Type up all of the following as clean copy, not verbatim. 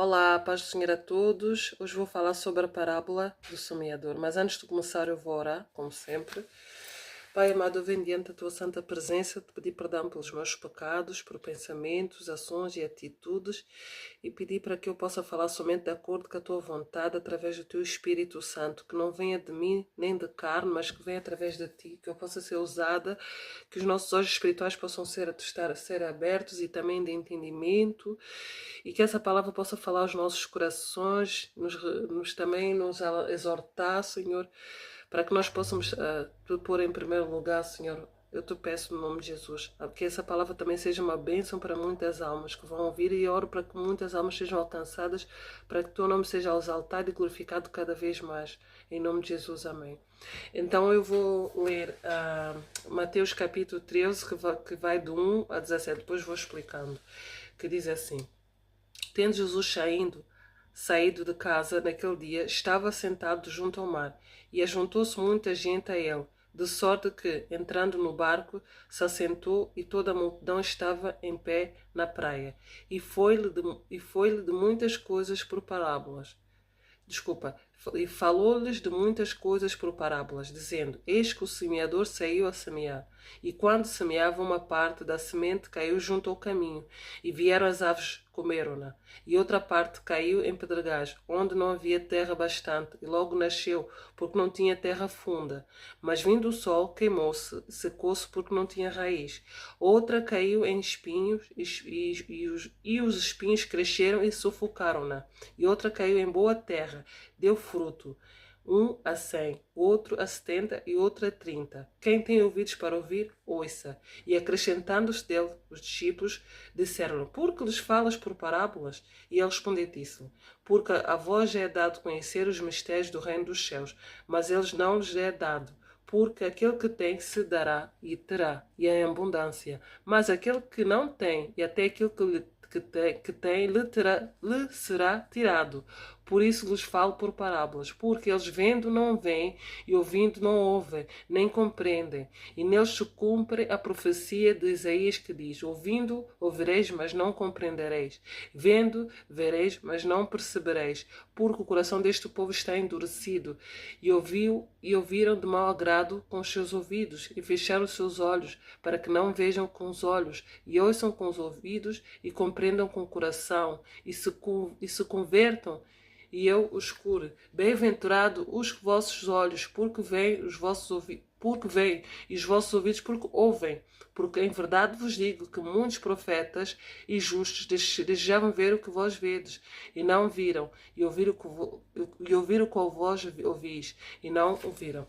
Olá, paz do Senhor a todos. Hoje vou falar sobre a parábola do semeador. Mas antes de começar, eu vou orar, como sempre. Pai amado, eu venho diante da tua santa presença te pedir perdão pelos meus pecados, por pensamentos, ações e atitudes, e pedir para que eu possa falar somente de acordo com a tua vontade, através do teu Espírito Santo, que não venha de mim nem de carne, mas que venha através de ti, que eu possa ser usada, que os nossos olhos espirituais possam ser abertos e também de entendimento, e que essa palavra possa falar aos nossos corações, também nos exortar, Senhor, para que nós possamos te pôr em primeiro lugar, Senhor. Eu te peço no nome de Jesus, que essa palavra também seja uma bênção para muitas almas que vão ouvir, e oro para que muitas almas sejam alcançadas, para que o teu nome seja exaltado e glorificado cada vez mais. Em nome de Jesus, amém. Então eu vou ler Mateus capítulo 13, que vai do 1 a 17, depois vou explicando, que diz assim: Tendo Jesus saído de casa naquele dia, estava sentado junto ao mar, e ajuntou-se muita gente a ele, de sorte que, entrando no barco, se assentou, e toda a multidão estava em pé na praia. E foi-lhe de muitas coisas por parábolas. E falou-lhes de muitas coisas por parábolas, dizendo: Eis que o semeador saiu a semear. E quando semeava, uma parte da semente caiu junto ao caminho, e vieram as aves, comeram-na. E outra parte caiu em pedregais, onde não havia terra bastante, e logo nasceu, porque não tinha terra funda. Mas vindo o sol, queimou-se, secou-se, porque não tinha raiz. Outra caiu em espinhos, e os espinhos cresceram e sufocaram-na. E outra caiu em boa terra, deu fruto, um a 100, outro a 70 e outro a 30. Quem tem ouvidos para ouvir, ouça. E acrescentando-se dele, os discípulos disseram-lhe: Por que lhes falas por parábolas? E ele respondeu-lhe: Porque a vós é dado conhecer os mistérios do reino dos céus, mas eles não lhes é dado. Porque aquele que tem se dará e terá, e em abundância. Mas aquele que não tem, e até aquilo que tem lhe será tirado. Por isso lhes falo por parábolas, porque eles vendo não veem, e ouvindo não ouvem, nem compreendem. E neles se cumpre a profecia de Isaías, que diz: Ouvindo ouvireis, mas não compreendereis. Vendo vereis, mas não percebereis. Porque o coração deste povo está endurecido, e ouviram de mau agrado com os seus ouvidos, e fecharam os seus olhos, para que não vejam com os olhos, e ouçam com os ouvidos, e compreendam com o coração, e se convertam, e eu os cure. Bem-aventurado os vossos olhos, porque veem, e os vossos ouvidos, porque ouvem. Porque em verdade vos digo que muitos profetas e justos desejavam ver o que vós vedes, e não viram, e ouvir o que vós ouvis, e não ouviram.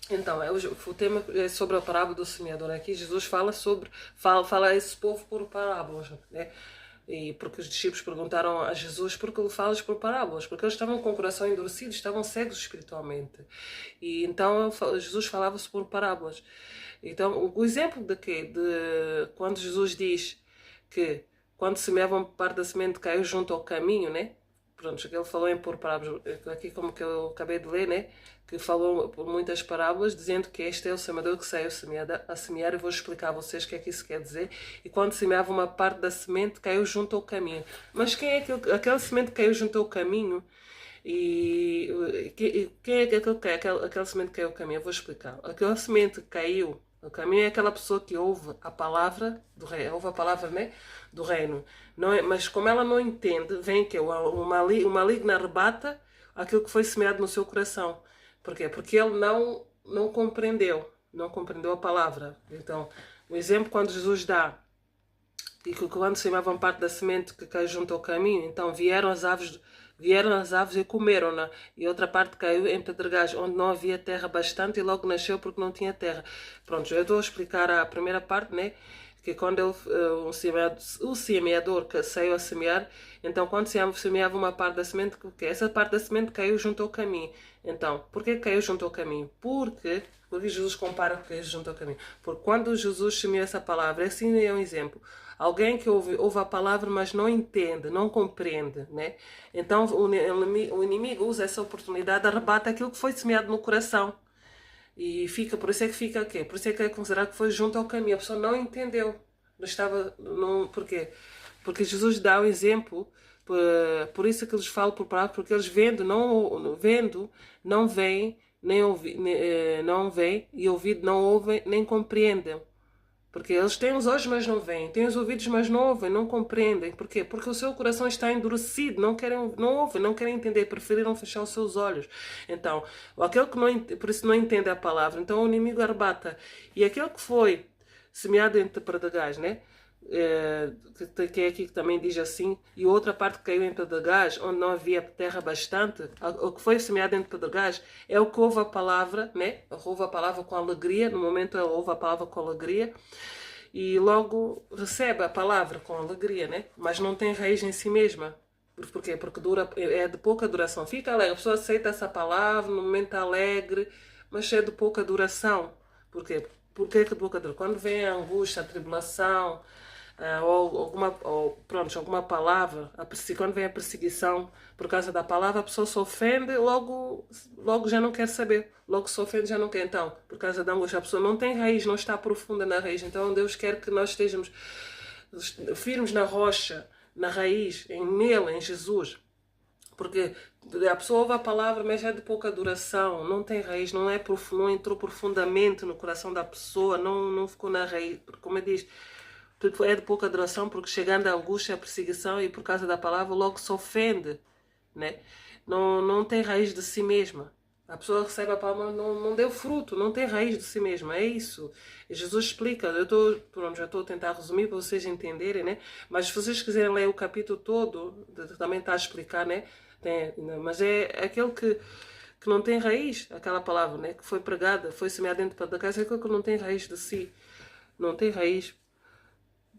Então, o tema é sobre a parábola do semeador. Aqui Jesus fala a esse povo por parábolas, né? E porque os discípulos perguntaram a Jesus: por que ele falas por parábolas? Porque eles estavam com o coração endurecido, estavam cegos espiritualmente. E então Jesus falava-se por parábolas. Então, o exemplo de quê? De quando Jesus diz que quando semeavam, parte da semente caiu junto ao caminho, né? Pronto, ele falou em por parábolas, aqui como que eu acabei de ler, né? Que falou por muitas parábolas, dizendo que este é o semeador que saiu a semear. Eu vou explicar a vocês o que é que isso quer dizer. E quando semeava, uma parte da semente caiu junto ao caminho. Mas quem é aquela semente que caiu junto ao caminho? E quem é aquela semente que caiu ao caminho? Eu vou explicar. Aquela semente que caiu o caminho é aquela pessoa que ouve a palavra do reino, ouve a palavra, né, do reino. Não é, mas como ela não entende, vem que o maligno arrebata aquilo que foi semeado no seu coração. Por quê? Porque ele não compreendeu a palavra. Então, o exemplo quando Jesus dá, e que quando semeavam parte da semente que caiu junto ao caminho, então vieram as aves e comeram-na, e outra parte caiu em pedregais, onde não havia terra bastante, e logo nasceu porque não tinha terra. Pronto, eu estou a explicar a primeira parte, né? Que quando o semeador que saiu a semear, então quando semeava uma parte da semente, essa parte da semente caiu junto ao caminho. Então, por que caiu junto ao caminho? Porque Jesus compara com caiu junto ao caminho. Porque quando Jesus semeou essa palavra, assim é um exemplo. Alguém que ouve a palavra, mas não entende, não compreende, né? Então o inimigo usa essa oportunidade, arrebata aquilo que foi semeado no coração. E fica, por isso é que fica o quê? Por isso é que é considerado que foi junto ao caminho. A pessoa não entendeu. Não estava. Não, porquê? Porque Jesus dá o exemplo Por isso que eles falam por palavra, porque eles vendo, não veem, não veem, e ouvido não ouvem, nem compreendem. Porque eles têm os olhos, mas não veem. Têm os ouvidos, mas não ouvem, não compreendem. Por quê? Porque o seu coração está endurecido. Não ouvem, não querem entender. Preferiram fechar os seus olhos. Então, aquele que não, por isso não entende a palavra. Então, o inimigo arrebata. E aquele que foi semeado entre pedregais, né? Que é aqui que também diz assim, e outra parte que caiu em pedregais, onde não havia terra bastante, o que foi semeado entre pedregais é o que ouve a palavra, né? Ouve a palavra com alegria, no momento ele ouve a palavra com alegria, e logo recebe a palavra com alegria, né? Mas não tem raiz em si mesma. Porquê? Porque é de pouca duração. Fica alegre, a pessoa aceita essa palavra, no momento está alegre, mas é de pouca duração. Porquê? Porque de pouca duração? Quando vem a angústia, a tribulação, alguma palavra, quando vem a perseguição por causa da palavra, a pessoa se ofende, logo já não quer saber, logo se ofende, já não quer. Então, por causa da angústia, a pessoa não tem raiz, não está profunda na raiz. Então Deus quer que nós estejamos firmes na rocha, na raiz, nele, em Jesus. Porque a pessoa ouve a palavra, mas é de pouca duração, não tem raiz, não entrou profundamente no coração da pessoa, não ficou na raiz. Como eu disse, é de pouca duração, porque chegando a angústia, a perseguição, e por causa da palavra, logo se ofende, né? Não tem raiz de si mesma. A pessoa recebe a palavra, não deu fruto, não tem raiz de si mesma, é isso. E Jesus explica, já estou a tentar resumir para vocês entenderem, né? Mas se vocês quiserem ler o capítulo todo, também está a explicar, né? Mas é aquele que não tem raiz, aquela palavra, né? Que foi pregada, foi semeada dentro da casa, é aquele que não tem raiz de si, não tem raiz.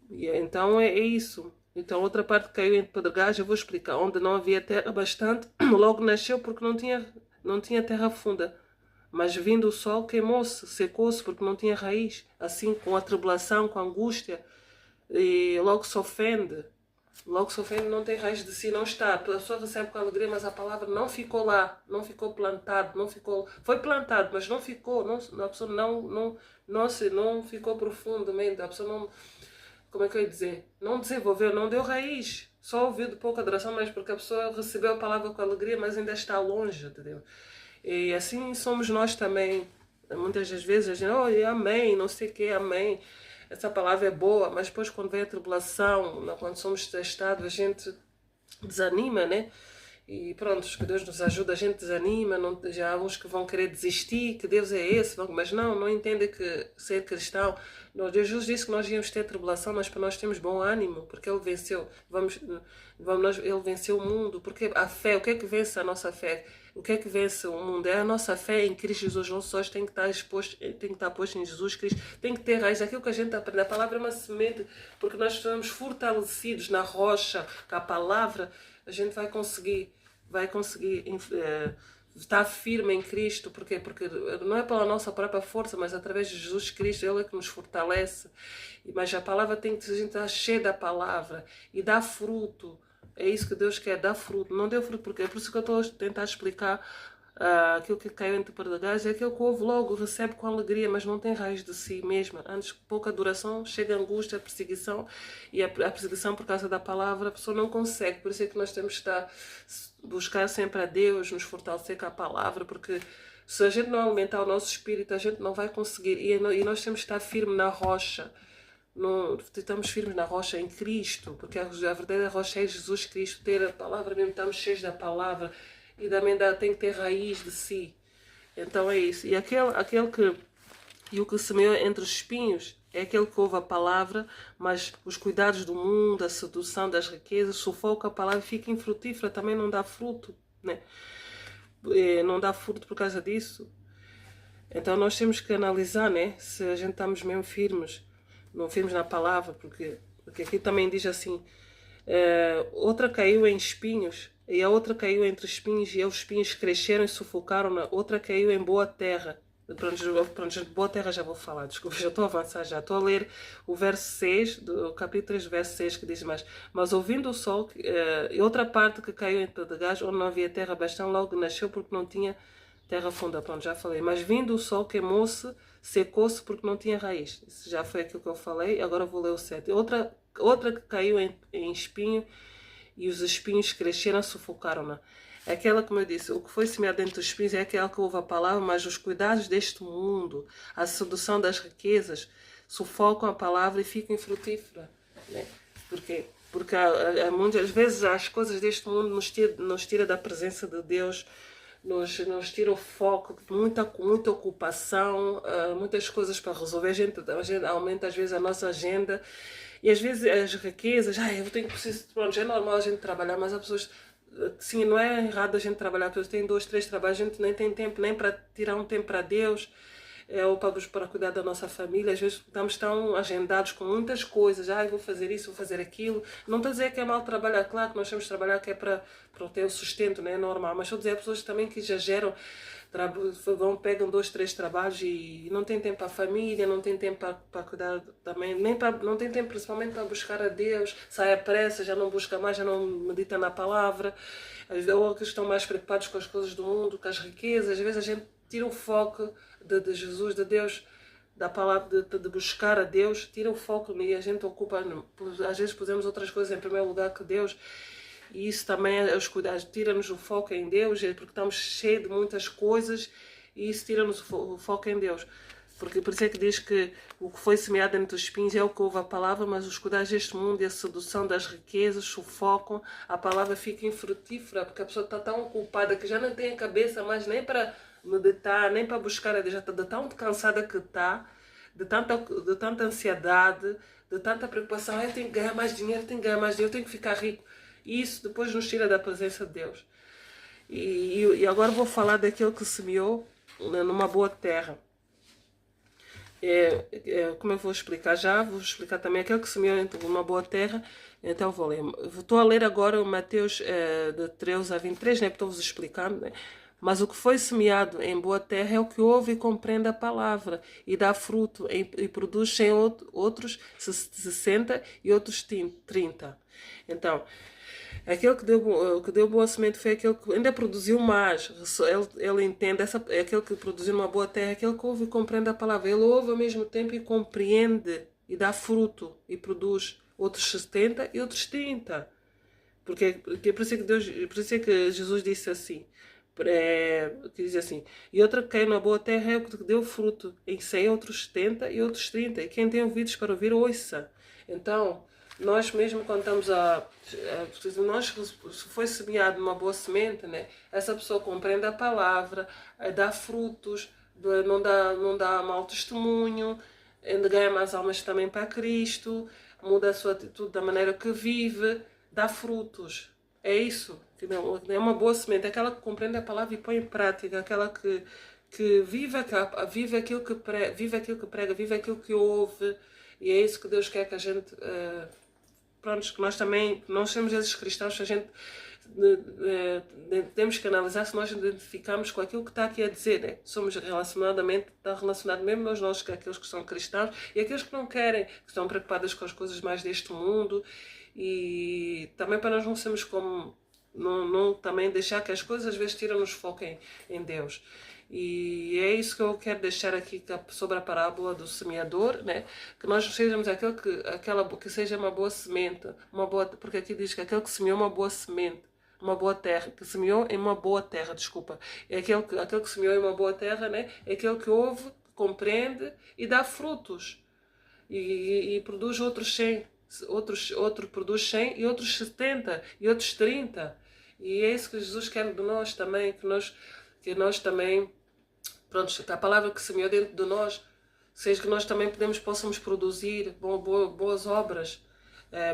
E então é isso. Então outra parte que caiu em pedregais, eu vou explicar. Onde não havia terra bastante, logo nasceu porque não tinha terra funda. Mas vindo o sol, queimou-se, secou-se porque não tinha raiz. Assim, com a tribulação, com a angústia, e logo se ofende. Logo se ofende, não tem raiz de si, não está. A pessoa recebe com alegria, mas a palavra não ficou lá, não ficou plantado, não ficou. Foi plantado, mas não ficou. A pessoa não ficou profundamente. A pessoa não. Como é que eu ia dizer? Não desenvolveu, não deu raiz. Só ouviu de pouca duração, mas porque a pessoa recebeu a palavra com alegria, mas ainda está longe, entendeu? E assim somos nós também. Muitas das vezes a gente, oh, amém, não sei o que, amém. Essa palavra é boa, mas depois quando vem a tribulação, quando somos testados, a gente desanima, né? E pronto, que Deus nos ajuda, a gente desanima, já há uns que vão querer desistir, que Deus é esse, mas não entendem que ser cristão, Jesus disse que nós íamos ter tribulação, mas para nós temos bom ânimo, porque Ele venceu, Ele venceu o mundo, porque a fé, o que é que vence a nossa fé? O que é que vence o mundo? É a nossa fé em Cristo Jesus. Os nossos olhos têm que estar postos em Jesus Cristo, tem que ter raiz. Aquilo que a gente aprende, a palavra é uma semente, porque nós estamos fortalecidos na rocha, com a palavra, a gente vai conseguir estar firme em Cristo. Porquê? Porque não é pela nossa própria força, mas através de Jesus Cristo, Ele é que nos fortalece. Mas a palavra tem que a gente estar cheia da palavra e dar fruto. É isso que Deus quer, dar fruto. Não deu fruto porque é por isso que eu estou a tentar explicar aquilo que caiu entre pedregais. É aquilo que ouve logo, recebe com alegria, mas não tem raiz de si mesma. Antes, pouca duração, chega a angústia, a perseguição. E a perseguição por causa da palavra, a pessoa não consegue. Por isso é que nós temos que buscar sempre a Deus, nos fortalecer com a palavra, porque se a gente não alimentar o nosso espírito, a gente não vai conseguir. E nós temos que estar firme na rocha. Estamos firmes na rocha em Cristo, porque a verdadeira rocha é Jesus Cristo. Ter a palavra mesmo, estamos cheios da palavra, e também tem que ter raiz de si. Então é isso. E o que semeou entre os espinhos é aquele que ouve a palavra, mas os cuidados do mundo, a sedução das riquezas, sufoca a palavra e fica infrutífera, também não dá fruto, né? Não dá fruto por causa disso. Então nós temos que analisar, né, se a gente estamos mesmo firmes, não firmes na palavra, porque aqui também diz assim, outra caiu em espinhos, e a outra caiu entre espinhos, e os espinhos cresceram e sufocaram-na. Outra caiu em boa terra. Pronto, boa terra já vou falar, desculpa, já estou a avançar já. Estou a ler o verso 6, do capítulo 3, verso 6, que diz mais: mas ouvindo o sol, e outra parte que caiu em pedregais, onde não havia terra bastante, logo nasceu porque não tinha terra funda. Pronto, já falei. Mas vindo o sol, queimou-se, secou-se porque não tinha raiz. Isso já foi aquilo que eu falei. Agora vou ler o 7. Outra que caiu em espinho, e os espinhos cresceram, sufocaram-na. É aquela, como eu disse, o que foi semeado dentro dos espinhos é aquela que ouve a palavra, mas os cuidados deste mundo, a sedução das riquezas, sufocam a palavra e ficam infrutífera. Né? Por quê? Porque muitas vezes as coisas deste mundo nos tira da presença de Deus, nos tira o foco, muita ocupação, muitas coisas para resolver. A gente aumenta às vezes a nossa agenda e às vezes as riquezas, eu tenho preciso, pronto, é normal a gente trabalhar, mas as pessoas, sim, não é errado a gente trabalhar, porque tem 2, 3 trabalhos, a gente nem tem tempo nem para tirar um tempo para Deus, ou para cuidar da nossa família. Às vezes estamos tão agendados com muitas coisas, vou fazer isso, vou fazer aquilo. Não estou a dizer que é mal trabalhar, claro que nós temos que trabalhar, que é para ter o sustento, não é normal, mas estou a dizer a pessoas também que exageram, pegam 2, 3 trabalhos e não tem tempo para a família, não tem tempo para cuidar também, não tem tempo principalmente para buscar a Deus, sai à pressa, já não busca mais, já não medita na palavra, ou que estão mais preocupados com as coisas do mundo, com as riquezas. Às vezes a gente tira o foco de Jesus, de Deus, da palavra, de buscar a Deus, tira o foco e a gente ocupa, às vezes pusemos outras coisas em primeiro lugar que Deus. E isso também é os cuidados, tira-nos o foco em Deus, porque estamos cheios de muitas coisas e isso tira-nos o foco em Deus. Porque por isso é que diz que o que foi semeado entre os espinhos é o que ouve a palavra, mas os cuidados deste mundo e a sedução das riquezas sufocam, a palavra fica infrutífera, porque a pessoa está tão ocupada que já não tem a cabeça mais nem para meditar, nem para buscar a Deus, já está de tão cansada que está, de tanta ansiedade, de tanta preocupação. Eu tenho que ganhar mais dinheiro, eu tenho que ficar rico. E isso depois nos tira da presença de Deus. E agora vou falar daquele que semeou numa boa terra. Como eu vou explicar já, vou explicar também aquele que semeou em uma boa terra. Então vou ler. Estou a ler agora o Mateus de 13 a 23, né? Estou-vos explicando, né? Mas o que foi semeado em boa terra é o que ouve e compreende a palavra e dá fruto e produz 100, outros 60 e outros 30. Então, aquele que deu boa semente foi aquele que ainda produziu mais. Ele entende, é aquele que produziu uma boa terra, aquele que ouve e compreende a palavra. Ele ouve ao mesmo tempo e compreende e dá fruto e produz outros 70 e outros 30. Porque por isso é que Jesus disse assim. Que diz assim: e outra que caiu na boa terra é o que deu fruto em 100, outros 70 e outros 30. E quem tem ouvidos para ouvir, ouça. Então, nós mesmo quando estamos se foi semeado uma boa semente, né? Essa pessoa compreende a palavra, dá frutos, não dá mau testemunho, ainda ganha mais almas também para Cristo, muda a sua atitude da maneira que vive, dá frutos. É isso, é uma boa semente, aquela que compreende a palavra e põe em prática, aquela que vive aquilo que prega, vive aquilo que ouve, e é isso que Deus quer que a gente, que nós também, nós somos esses cristãos, a gente temos que analisar se nós identificamos com aquilo que está aqui a dizer, né? Está relacionado mesmo aos nossos, aqueles que são cristãos e aqueles que não querem, que estão preocupados com as coisas mais deste mundo. E também para nós não sermos como, não também deixar que as coisas às vezes tiram-nos foco em Deus. E é isso que eu quero deixar aqui sobre a parábola do semeador, né? Que nós sejamos aquela que seja uma boa semente, porque aqui diz que aquele que semeou uma boa semente, uma boa terra, que semeou em uma boa terra, desculpa. É aquele que semeou em uma boa terra, né? É aquele que ouve, compreende e dá frutos. E produz outros 100. Outro produz 100 e outros 70 e outros 30. E é isso que Jesus quer de nós também, que nós também, pronto, que a palavra que semeou dentro de nós, seja que nós também possamos produzir boas obras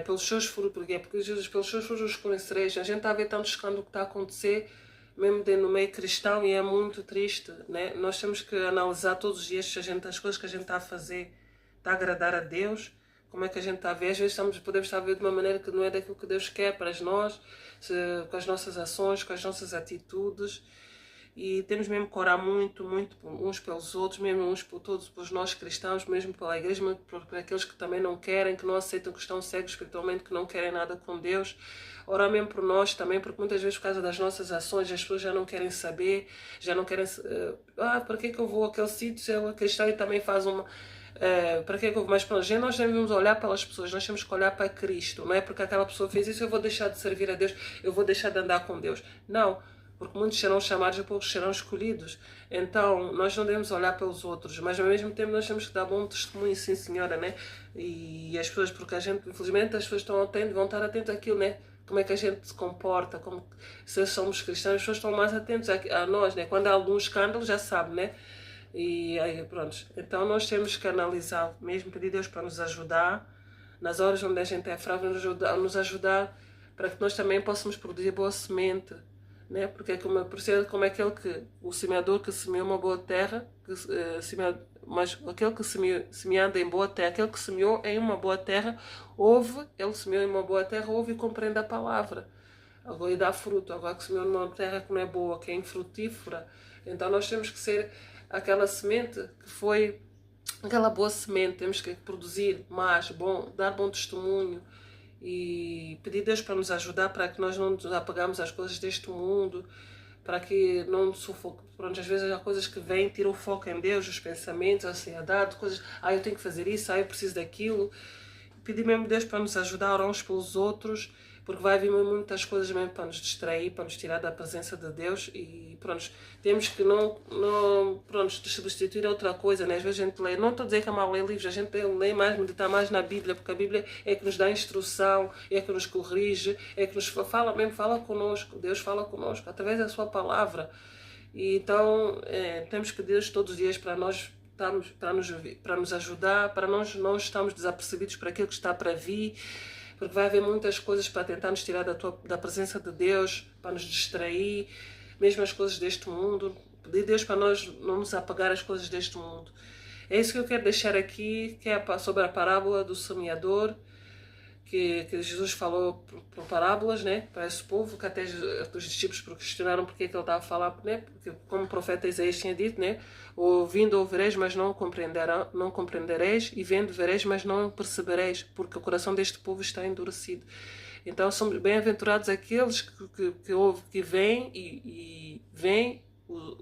pelos seus frutos, porque Jesus, pelos seus frutos os conhecereis. A gente está a ver tanto escândalo que está a acontecer, mesmo no meio cristão, e é muito triste, né? Nós temos que analisar todos os dias as coisas que a gente está a fazer, está a agradar a Deus. Como é que a gente está a ver? Às vezes podemos estar a ver de uma maneira que não é daquilo que Deus quer para nós, com as nossas ações, com as nossas atitudes. E temos mesmo que orar muito, muito uns pelos outros, mesmo uns por todos, pelos nós cristãos, mesmo pela igreja, mesmo por aqueles que também não querem, que não aceitam, que estão cegos espiritualmente, que não querem nada com Deus. Orar mesmo por nós também, porque muitas vezes por causa das nossas ações as pessoas já não querem saber, já não querem... para que eu vou àquele sítio se é cristão e também faz para que mas para a gente nós devemos olhar pelas pessoas, nós temos que olhar para Cristo, não é porque aquela pessoa fez isso eu vou deixar de servir a Deus, eu vou deixar de andar com Deus. Não, porque muitos serão chamados e poucos serão escolhidos. Então nós não devemos olhar pelos outros, mas ao mesmo tempo nós temos que dar bom testemunho, sim senhora, né? E as pessoas, porque a gente, infelizmente as pessoas estão atentas, vão estar atentas àquilo, né? Como é que a gente se comporta, como, se somos cristãos, as pessoas estão mais atentas a nós, né? Quando há algum escândalo já sabe, né? E aí, pronto. Então nós temos que analisar, mesmo pedir a Deus para nos ajudar, nas horas onde a gente é fraco, nos ajudar para que nós também possamos produzir boa semente, né? Porque é como aquele que, o semeador que semeou uma boa terra, mas aquele que semeando em boa terra, aquele que semeou em uma boa terra, ele semeou em uma boa terra, ouve e compreende a palavra. Agora, e dá fruto. Agora que semeou numa terra que não é boa, que é infrutífera. Então nós temos que ser aquela semente que foi aquela boa semente, temos que produzir mais, dar bom testemunho e pedir a Deus para nos ajudar, para que nós não nos apegamos às coisas deste mundo, para que não nos sufoque. Pronto, às vezes há coisas que vêm, tiram o foco em Deus, os pensamentos, a ansiedade, coisas, eu tenho que fazer isso, eu preciso daquilo. Pedir mesmo a Deus para nos ajudar, orar uns pelos outros, porque vai haver muitas coisas mesmo para nos distrair, para nos tirar da presença de Deus e pronto, temos que não pronto, substituir a outra coisa, né? Às vezes a gente lê, não estou a dizer que é mal ler livros, a gente lê mais, meditar mais na Bíblia, porque a Bíblia é que nos dá instrução, é que nos corrige, é que nos fala connosco, Deus fala connosco, através da sua palavra. E então temos que pedir Deus todos os dias para nós para nos ajudar, para nós não estarmos desapercebidos para aquilo que está para vir, porque vai haver muitas coisas para tentar nos tirar da presença de Deus, para nos distrair, mesmo as coisas deste mundo. Pedir a Deus para nós não nos apegar às coisas deste mundo. É isso que eu quero deixar aqui, que é sobre a parábola do semeador, que Jesus falou por parábolas, né, para esse povo, que até os discípulos questionaram porque que ele estava a falar, né, porque como o profeta Isaías tinha dito, né, ouvindo ouvireis, mas não compreendereis, e vendo vereis, mas não percebereis, porque o coração deste povo está endurecido. Então somos bem-aventurados aqueles que vêm e vêm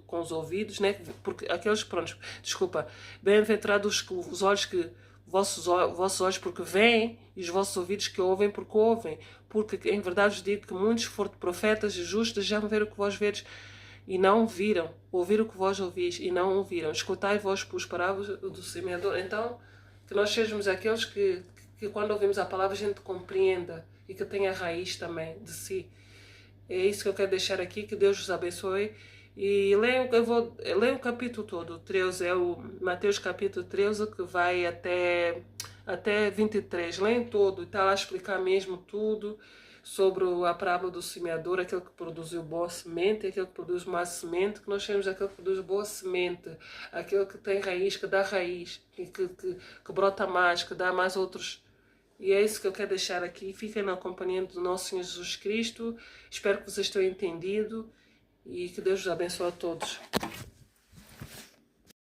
com os ouvidos, né, porque aqueles, pronto, desculpa, bem-aventurados os olhos que vossos olhos porque veem e os vossos ouvidos que ouvem porque ouvem, porque em verdade vos digo que muitos foram profetas e justos já ver o que vós vedes e não viram, ouvir o que vós ouvis e não ouviram, escutai vós os parábolas do semeador. Então que nós sejamos aqueles que quando ouvimos a palavra a gente compreenda e que tenha raiz também de si. É isso que eu quero deixar aqui, que Deus vos abençoe. E leio o capítulo todo, 13, é o Mateus capítulo 13, que vai até 23. Leem todo, e está lá a explicar mesmo tudo sobre a parábola do semeador, aquele que produziu boa semente, aquele que produz má semente, que nós temos aquele que produz boa semente, aquele que tem raiz, que dá raiz, que brota mais, que dá mais outros. E é isso que eu quero deixar aqui. Fiquem na companhia do nosso Senhor Jesus Cristo. Espero que vocês tenham entendido. E que Deus os abençoe a todos.